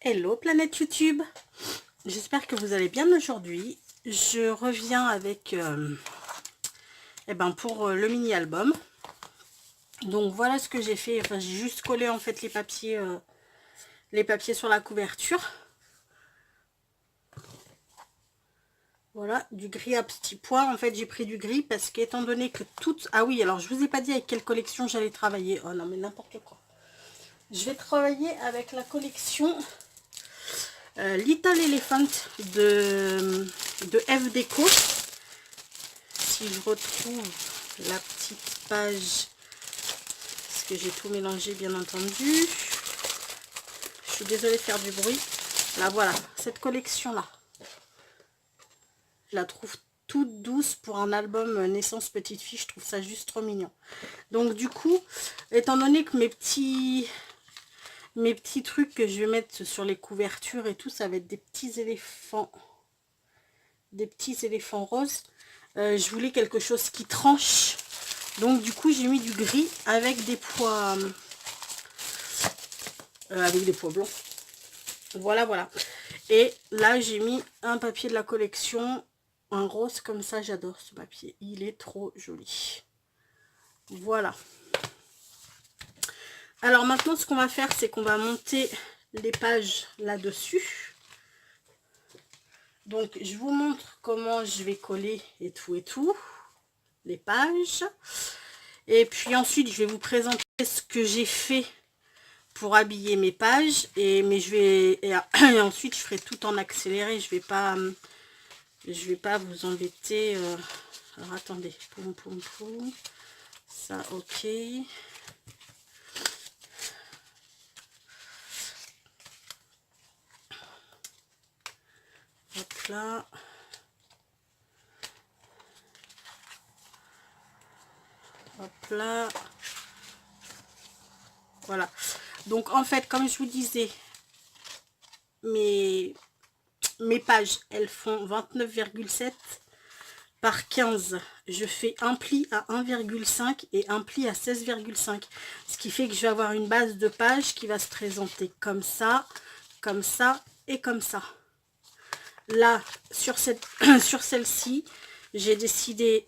Hello planète YouTube, j'espère que vous allez bien aujourd'hui. Je reviens avec pour le mini album. Donc voilà ce que j'ai fait. Enfin, j'ai juste collé en fait les papiers sur la couverture. Voilà, du gris à petits pois. En fait, j'ai pris du gris parce qu'étant donné que toutes... Ah oui, alors je vous ai pas dit avec quelle collection j'allais travailler. Oh non, mais n'importe quoi. Je vais travailler avec la collection Little Elephant de F Déco. Si je retrouve la petite page, parce que j'ai tout mélangé bien entendu. Je suis désolée de faire du bruit. Là voilà, cette collection là. Je la trouve toute douce pour un album naissance petite fille, je trouve ça juste trop mignon. Donc du coup, étant donné que mes petits trucs que je vais mettre sur les couvertures et tout, ça va être des petits éléphants roses. Je voulais quelque chose qui tranche, donc du coup j'ai mis du gris avec des pois blancs. Voilà. Et là j'ai mis un papier de la collection, un rose comme ça. J'adore ce papier, il est trop joli. Voilà. Alors maintenant ce qu'on va faire, c'est qu'on va monter les pages là-dessus. Donc je vous montre comment je vais coller et tout les pages, et puis ensuite je vais vous présenter ce que j'ai fait pour habiller mes pages, et ensuite je ferai tout en accéléré. Je vais pas vous embêter. Alors attendez, poum, ça, ok. Hop là. Hop là. Voilà. Donc en fait, comme je vous disais, mes pages, elles font 29,7 par 15. Je fais un pli à 1,5 et un pli à 16,5. Ce qui fait que je vais avoir une base de page qui va se présenter comme ça et comme ça. Là, sur celle-ci, j'ai décidé...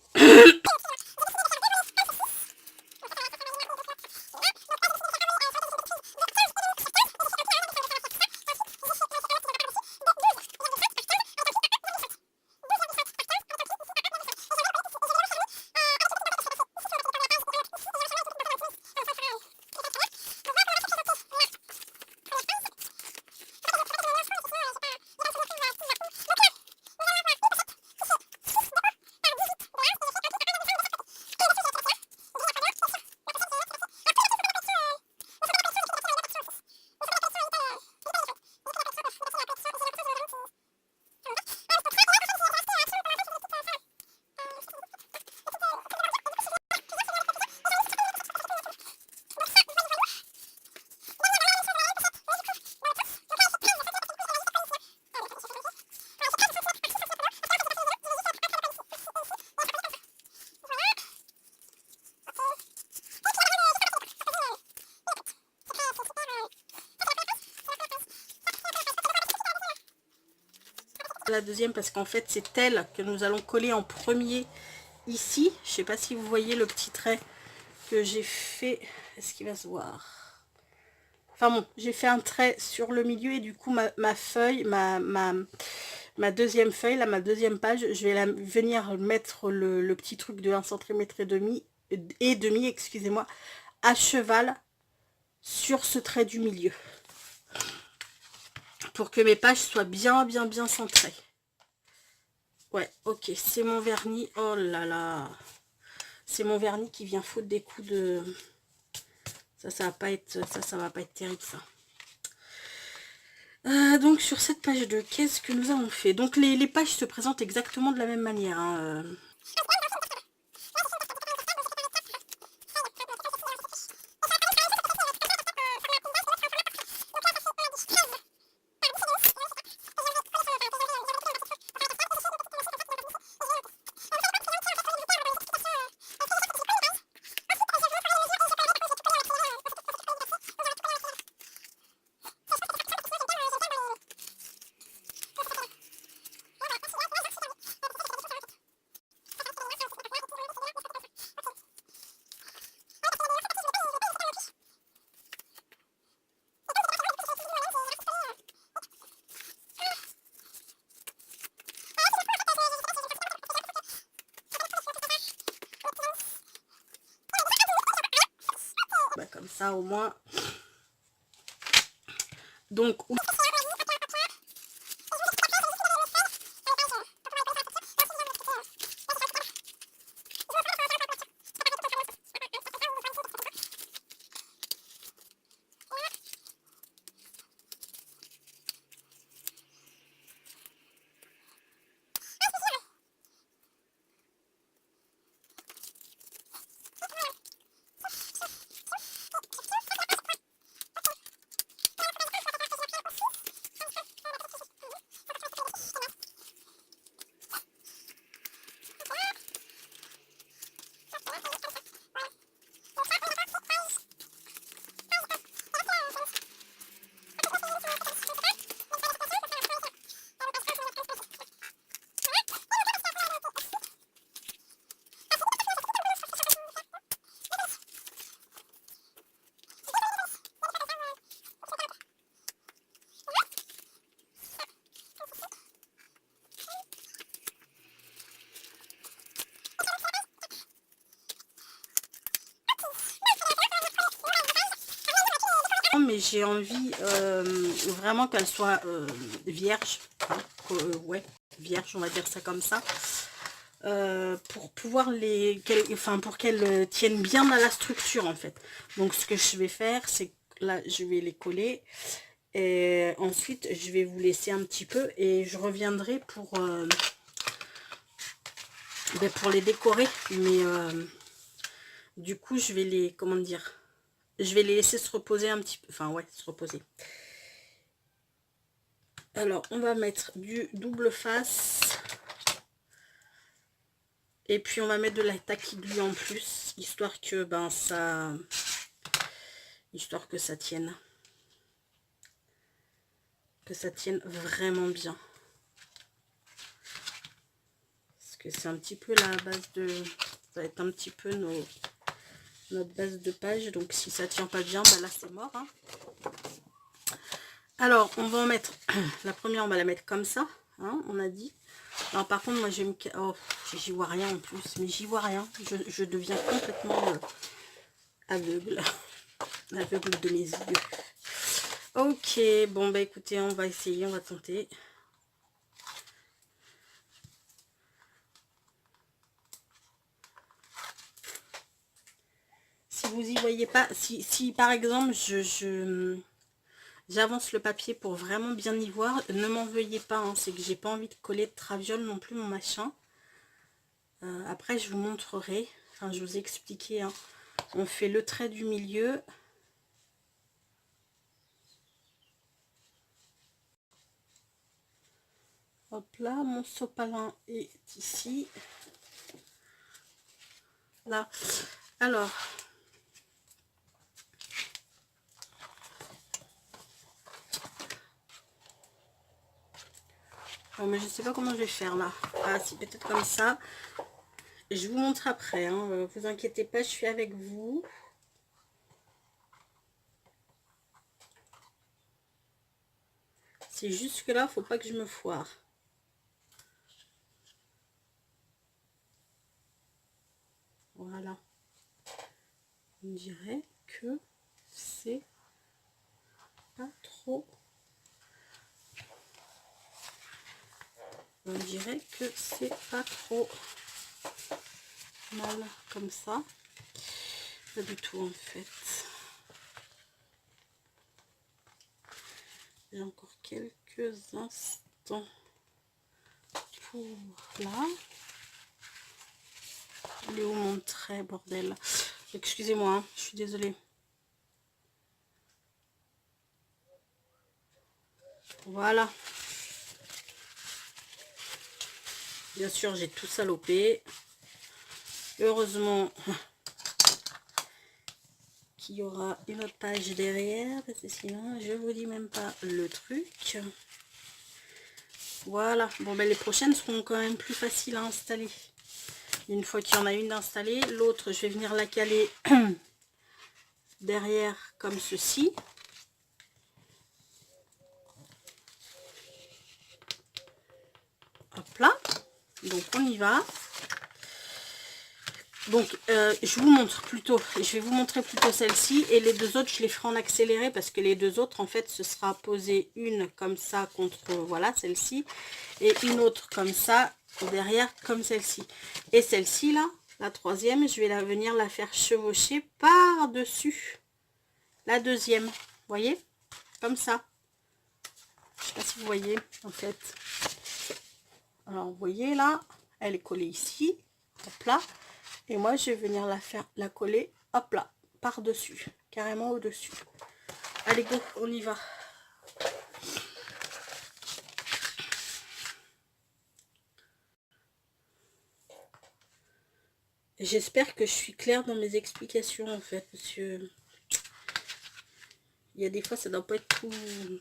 la deuxième, parce qu'en fait c'est elle que nous allons coller en premier ici. Je sais pas si vous voyez le petit trait que j'ai fait. Est-ce qu'il va se voir? Enfin bon, j'ai fait un trait sur le milieu, et du coup ma feuille, ma deuxième feuille, là, ma deuxième page, je vais venir mettre le petit truc de 1 cm et demi, excusez-moi, à cheval sur ce trait du milieu, pour que mes pages soient bien centrées. Ouais, ok, c'est mon vernis. Oh là là, c'est mon vernis qui vient foutre des coups de... Ça va pas être terrible, ça. Donc sur cette page 2, qu'est-ce que nous avons fait? Donc les pages se présentent exactement de la même manière, hein. ça au moins. Donc, mais j'ai envie vraiment qu'elle soit vierge, hein, ouais, vierge, on va dire ça comme ça, pour pouvoir pour qu'elles tiennent bien à la structure en fait. Donc ce que je vais faire, c'est que là je vais les coller et ensuite je vais vous laisser un petit peu et je reviendrai pour les décorer, mais du coup je vais les, comment dire, je vais les laisser se reposer un petit peu, enfin ouais, se reposer. Alors on va mettre du double face et puis on va mettre de la taquiglu en plus, histoire que ça tienne, vraiment bien, parce que c'est un petit peu la base de, ça va être un petit peu notre base de page, donc si ça tient pas bien, bah là c'est mort, hein. Alors on va en mettre la première, on va la mettre comme ça, hein, on a dit. Alors par contre moi je vais me, oh, j'y vois rien en plus, mais j'y vois rien, je deviens complètement aveugle aveugle de mes yeux. Ok, bon bah écoutez, on va essayer, on va tenter. Si vous y voyez pas, si par exemple j'avance le papier pour vraiment bien y voir, ne m'en veuillez pas, hein, c'est que j'ai pas envie de coller de traviole non plus mon machin. Après je vous montrerai, enfin je vous ai expliqué, hein. On fait le trait du milieu. Hop là, mon sopalin est ici. Là. Alors, oh, mais je sais pas comment je vais faire là. Ah si, peut-être comme ça. Je vous montre après, hein. Vous inquiétez pas, je suis avec vous. C'est juste que là, faut pas que je me foire. Voilà. On dirait que c'est pas trop. On dirait que c'est pas trop mal comme ça. Pas du tout en fait. J'ai encore quelques instants pour là. Il est où mon trait, bordel? Excusez-moi, hein, je suis désolée. Voilà. Bien sûr, j'ai tout salopé. Heureusement qu'il y aura une autre page derrière, parce que sinon, je vous dis même pas le truc. Voilà. Bon, ben les prochaines seront quand même plus faciles à installer. Une fois qu'il y en a une installée, l'autre, je vais venir la caler derrière comme ceci. Hop là. Donc on y va. Donc, je vous montre plutôt, je vais vous montrer plutôt celle-ci. Et les deux autres, je les ferai en accéléré parce que les deux autres, en fait, ce sera posé une comme ça contre, voilà, celle-ci. Et une autre comme ça, derrière, comme celle-ci. Et celle-ci, là, la troisième, je vais venir la faire chevaucher par-dessus la deuxième. Vous voyez? Comme ça. Je sais pas si vous voyez, en fait. Alors, vous voyez, là, elle est collée ici. Hop là. Et moi, je vais venir la coller, hop là, par-dessus, carrément au-dessus. Allez, go, on y va. J'espère que je suis claire dans mes explications, en fait, parce que il y a des fois, ça doit pas être tout...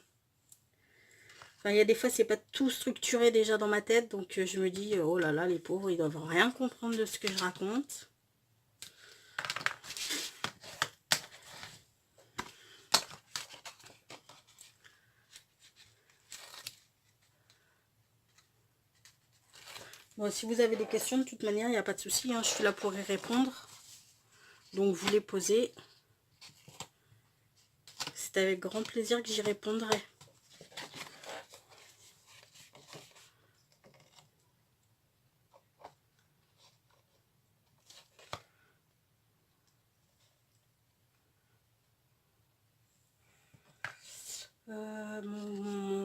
Enfin, il y a des fois, c'est pas tout structuré déjà dans ma tête, donc je me dis, oh là là, les pauvres, ils doivent rien comprendre de ce que je raconte. Bon, si vous avez des questions, de toute manière, il n'y a pas de souci, hein, je suis là pour y répondre. Donc, vous les posez. C'est avec grand plaisir que j'y répondrai.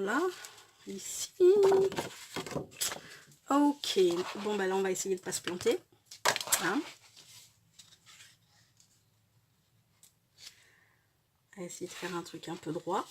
Là, ici. Ok, bon bah là on va essayer de pas se planter. Hein. On va essayer de faire un truc un peu droit.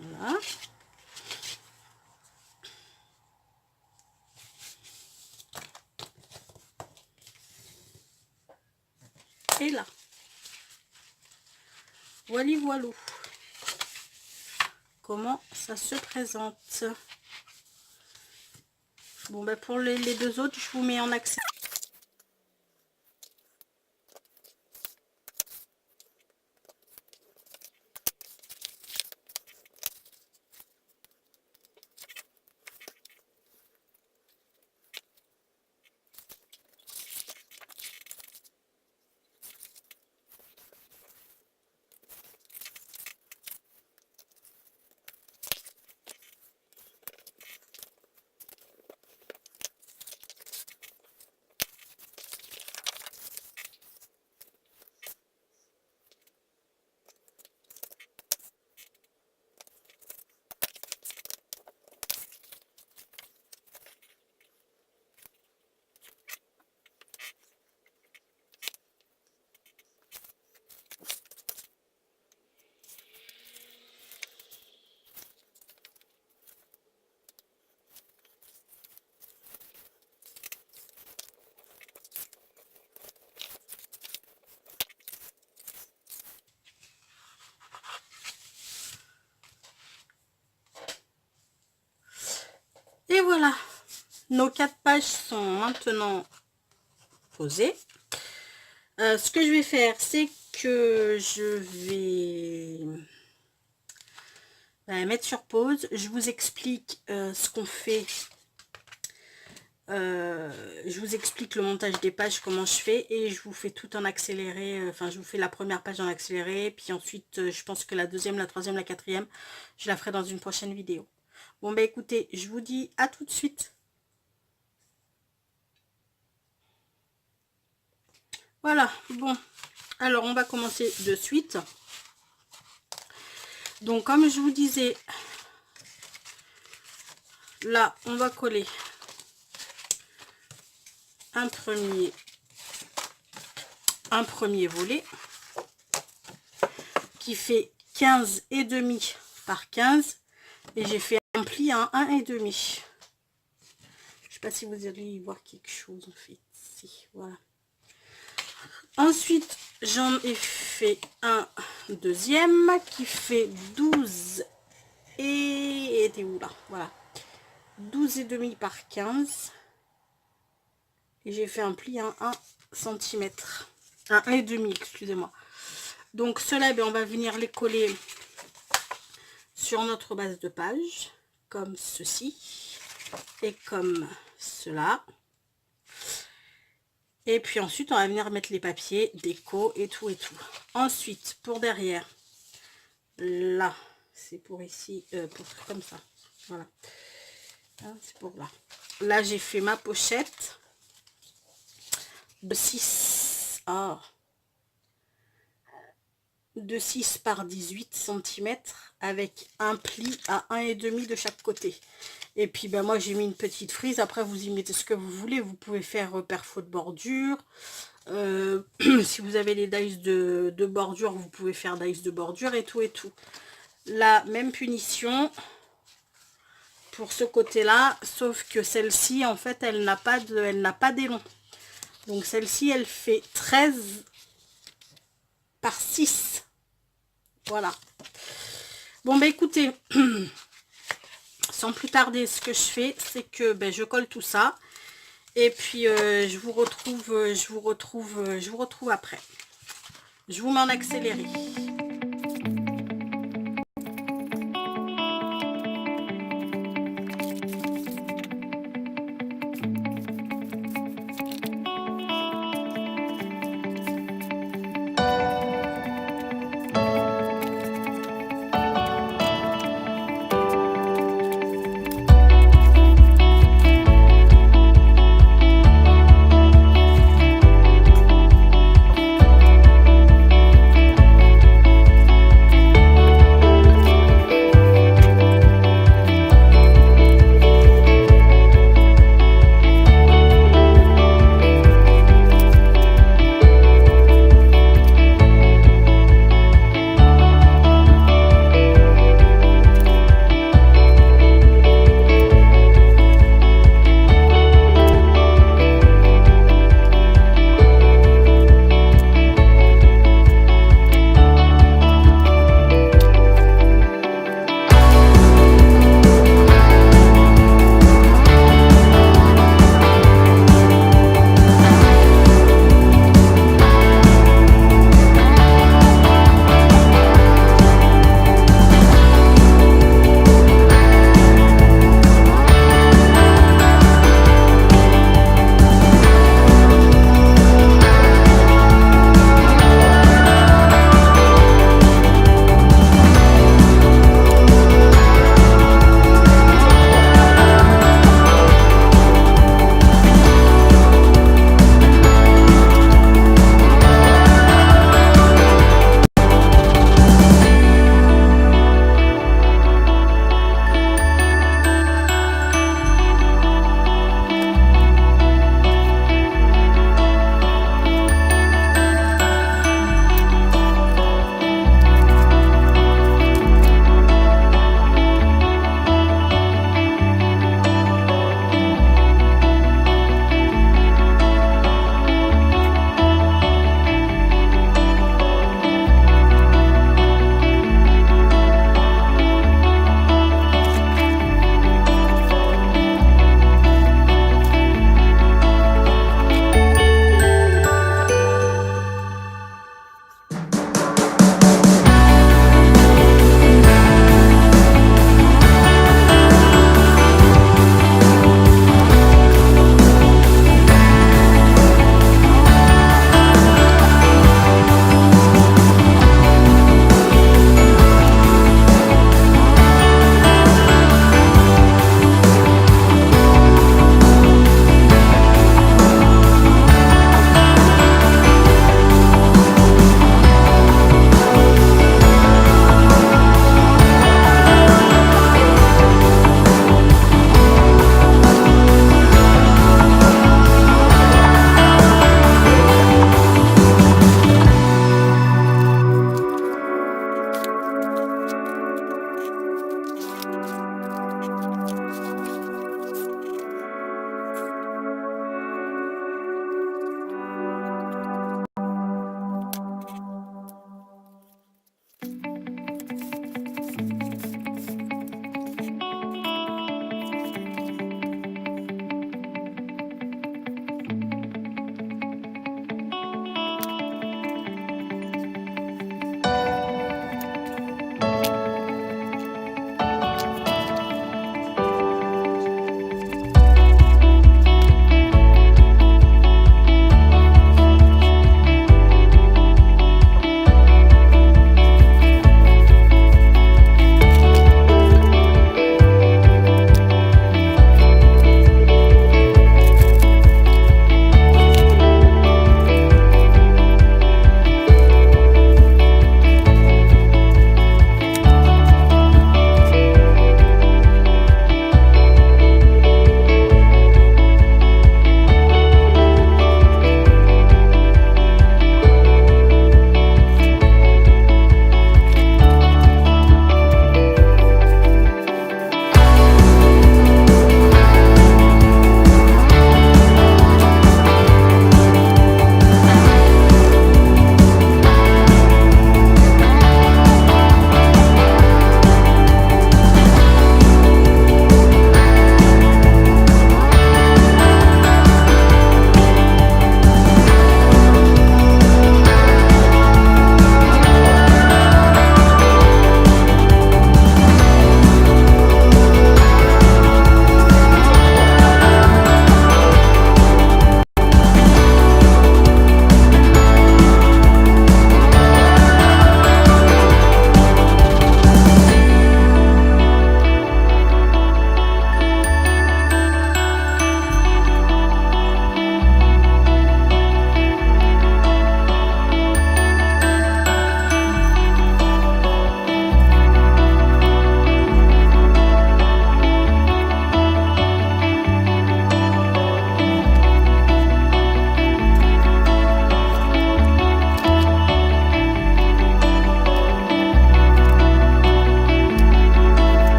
Voilà. Et là. Voilà, voilà. Comment ça se présente. Bon, bah pour les deux autres, je vous mets en accès. Et voilà. Nos 4 pages sont maintenant posées. Ce que je vais faire, c'est que je vais mettre sur pause. Je vous explique ce qu'on fait. Je vous explique le montage des pages, comment je fais, et je vous fais tout en accéléré. Enfin, je vous fais la première page en accéléré, puis ensuite, je pense que la deuxième, la troisième, la quatrième, je la ferai dans une prochaine vidéo. Bon, bah écoutez, je vous dis à tout de suite. Voilà, bon. Alors, on va commencer de suite. Donc, comme je vous disais, là, on va coller un premier volet qui fait 15,5 par 15 et j'ai fait un pli à 1,5. sais pas si vous allez y voir quelque chose en fait. Si, voilà. Ensuite, j'en ai fait un deuxième qui fait 12 et t'es où là? Voilà. 12 et demi par 15. Et j'ai fait un pli à 1 cm. Un 1,5, excusez-moi. Donc ceux-là, on va venir les coller sur notre base de page, comme ceci, et comme cela. Et puis ensuite, on va venir mettre les papiers, déco et tout et tout. Ensuite, pour derrière, là, c'est pour ici, pour comme ça. Voilà. Hein, c'est pour là. Là, j'ai fait ma pochette de 6. Ah. De 6 par 18 cm avec un pli à 1,5 de chaque côté. Et puis ben moi j'ai mis une petite frise. Après vous y mettez ce que vous voulez. Vous pouvez faire perfo de bordure. Si vous avez les dies de bordure, vous pouvez faire dies de bordure et tout et tout. La même punition pour ce côté là, sauf que celle-ci en fait elle n'a pas d'élan. Donc celle-ci elle fait 13 par 6. Voilà. Bon bah écoutez, sans plus tarder, ce que je fais, c'est que je colle tout ça. Et puis je vous retrouve après. Je vous mets en accéléré.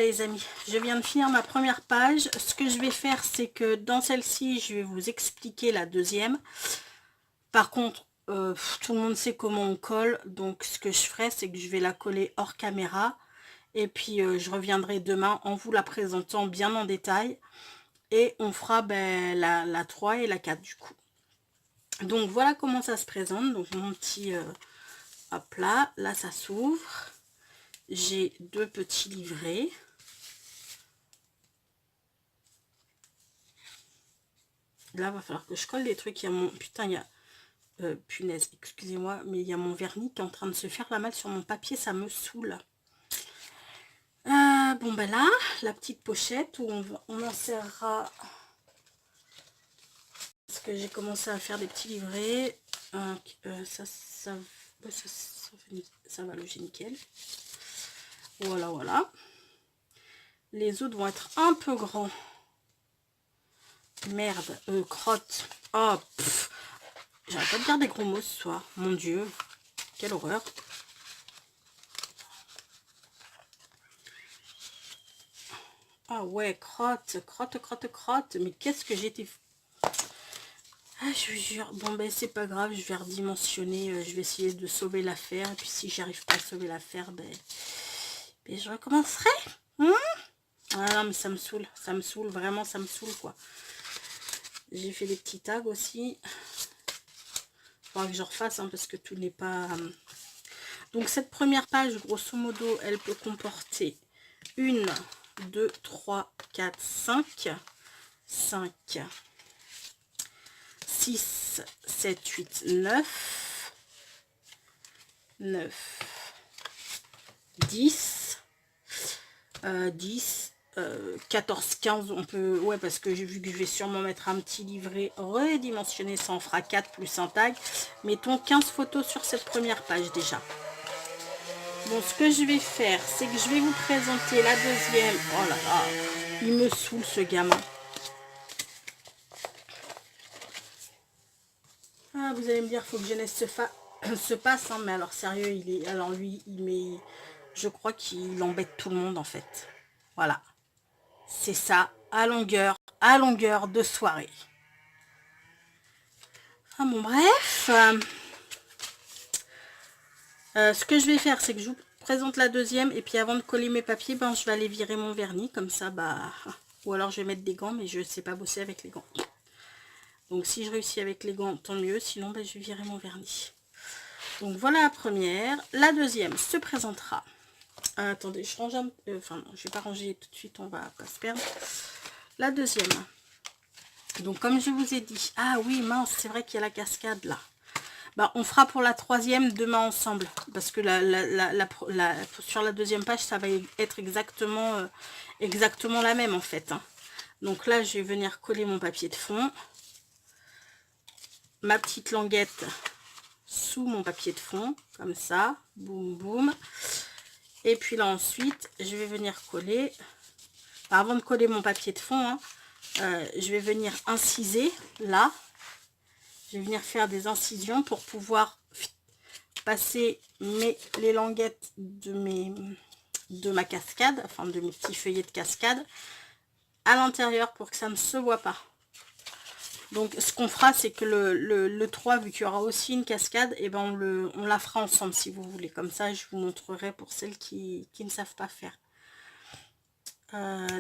les amis, je viens de finir ma première page. Ce que je vais faire, c'est que dans celle-ci, je vais vous expliquer la deuxième. Par contre, tout le monde sait comment on colle. Donc, ce que je ferai, c'est que je vais la coller hors caméra. Et puis, je reviendrai demain en vous la présentant bien en détail. Et on fera la 3 et la 4 du coup. Donc, voilà comment ça se présente. Donc, mon petit... hop là, là ça s'ouvre. J'ai deux petits livrets. Là, va falloir que je colle les trucs. Il y a mon... Putain, il y a... punaise, excusez-moi, mais il y a mon vernis qui est en train de se faire la malle sur mon papier. Ça me saoule. Bon, ben là, la petite pochette où on insérera... Parce que j'ai commencé à faire des petits livrets. Ça va loger nickel. Voilà, voilà. Les autres vont être un peu grands. Merde, crotte. Oh, j'arrête pas de dire des gros mots ce soir. Mon Dieu, quelle horreur. Ah ouais, crotte. Mais qu'est-ce que j'étais... Ah, je vous jure. Bon, ben, c'est pas grave, je vais redimensionner. Je vais essayer de sauver l'affaire. Et puis, si j'arrive pas à sauver l'affaire, ben, je recommencerai. Ah non, mais ça me saoule, vraiment, ça me saoule, quoi. J'ai fait des petits tags aussi. Il faudra que je refasse, hein, parce que tout n'est pas... Donc, cette première page, grosso modo, elle peut comporter 1, 2, 3, 4, 5, 6, 7, 8, 9, 10, 14, 15, on peut, ouais, parce que j'ai vu que je vais sûrement mettre un petit livret redimensionné, ça en fera 4 plus un tag. Mettons 15 photos sur cette première page déjà. Bon, ce que je vais faire, c'est que je vais vous présenter la deuxième. Oh là là, il me saoule ce gamin. Ah, vous allez me dire, faut que Jeunesse se passe, hein, mais alors sérieux, il est, alors lui, il met, je crois qu'il embête tout le monde en fait. Voilà. C'est ça, à longueur de soirée. Ah bon, bref. Ce que je vais faire, c'est que je vous présente la deuxième. Et puis avant de coller mes papiers, ben, je vais aller virer mon vernis. Comme ça, bah... Ou alors je vais mettre des gants, mais je ne sais pas bosser avec les gants. Donc si je réussis avec les gants, tant mieux. Sinon, ben, je vais virer mon vernis. Donc voilà la première. La deuxième se présentera. Attendez, je range un... enfin, non, je vais pas ranger tout de suite, on va pas se perdre. La deuxième. Donc, comme je vous ai dit... Ah oui, mince, c'est vrai qu'il y a la cascade, là. Bah, on fera pour la troisième demain ensemble. Parce que sur la deuxième page, ça va être exactement la même, en fait. Hein. Donc là, je vais venir coller mon papier de fond. Ma petite languette sous mon papier de fond. Comme ça. Boum, boum. Et puis là, ensuite, je vais venir coller... Avant de coller mon papier de fond, hein, je vais venir inciser là. Je vais venir faire des incisions pour pouvoir passer les languettes de ma cascade, enfin de mes petits feuillets de cascade, à l'intérieur pour que ça ne se voit pas. Donc ce qu'on fera, c'est que le 3, vu qu'il y aura aussi une cascade, et ben on la fera ensemble si vous voulez. Comme ça, je vous montrerai pour celles qui ne savent pas faire.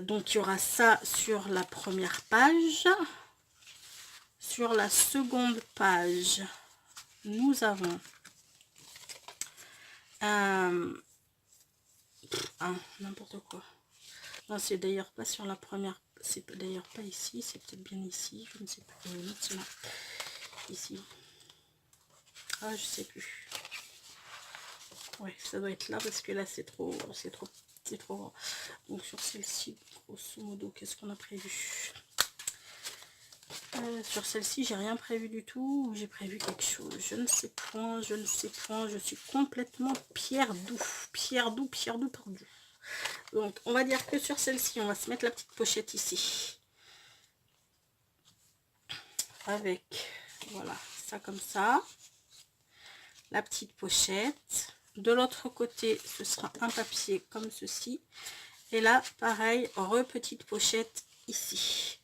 Donc il y aura ça sur la première page. Sur la seconde page, nous avons n'importe quoi. Non, c'est d'ailleurs pas sur la première, c'est d'ailleurs pas ici, c'est peut-être bien ici, je ne sais pas. Non, ici. Ah, je sais plus. Ouais, ça doit être là parce que là c'est trop grand. Donc sur celle-ci, grosso modo, qu'est-ce qu'on a prévu? Sur celle-ci, j'ai rien prévu du tout, ou j'ai prévu quelque chose. Je ne sais point, je suis complètement pierre doux perdu. Donc, on va dire que sur celle-ci, on va se mettre la petite pochette ici. Avec, voilà, ça comme ça. La petite pochette. De l'autre côté, ce sera un papier comme ceci. Et là, pareil, petite pochette ici.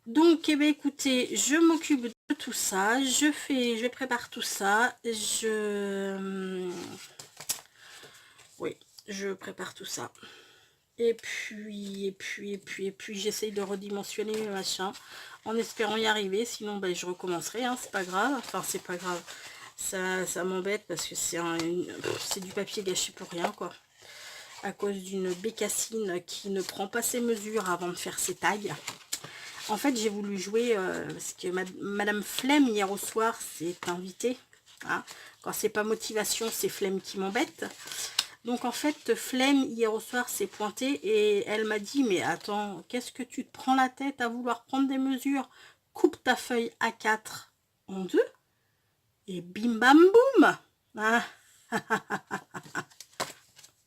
Donc, eh bien, écoutez, je m'occupe de tout ça. Je prépare tout ça. Oui, je prépare tout ça. Et puis, j'essaye de redimensionner mes machins en espérant y arriver. Sinon, ben, je recommencerai, hein, c'est pas grave. Enfin, c'est pas grave. Ça m'embête parce que c'est du papier gâché pour rien, quoi. À cause d'une bécassine qui ne prend pas ses mesures avant de faire ses tags. En fait, j'ai voulu jouer, parce que Madame Flemme, hier au soir, s'est invitée. Hein. Quand c'est pas motivation, c'est Flemme qui m'embête. Donc en fait, Flemme, hier au soir, s'est pointée et elle m'a dit, mais attends, qu'est-ce que tu te prends la tête à vouloir prendre des mesures? Coupe ta feuille A4 en deux et bim bam boum. Ah.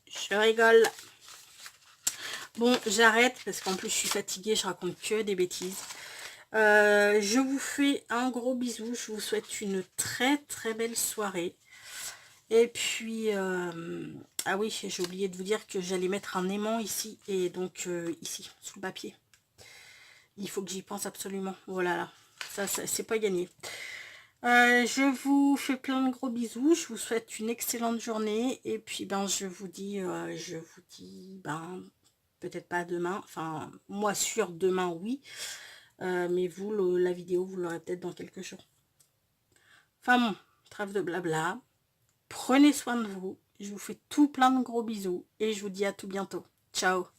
Je rigole. Bon, j'arrête parce qu'en plus je suis fatiguée, je raconte que des bêtises. Je vous fais un gros bisou, je vous souhaite une très très belle soirée. Et puis, ah oui, j'ai oublié de vous dire que j'allais mettre un aimant ici, et donc ici, sous le papier. Il faut que j'y pense absolument. Voilà, ça c'est pas gagné. Je vous fais plein de gros bisous, je vous souhaite une excellente journée, et puis ben je vous dis ben peut-être pas demain, enfin moi sûr demain oui, mais vous la vidéo vous l'aurez peut-être dans quelques jours. Enfin bon, trêve de blabla, prenez soin de vous, je vous fais tout plein de gros bisous, et je vous dis à tout bientôt. Ciao.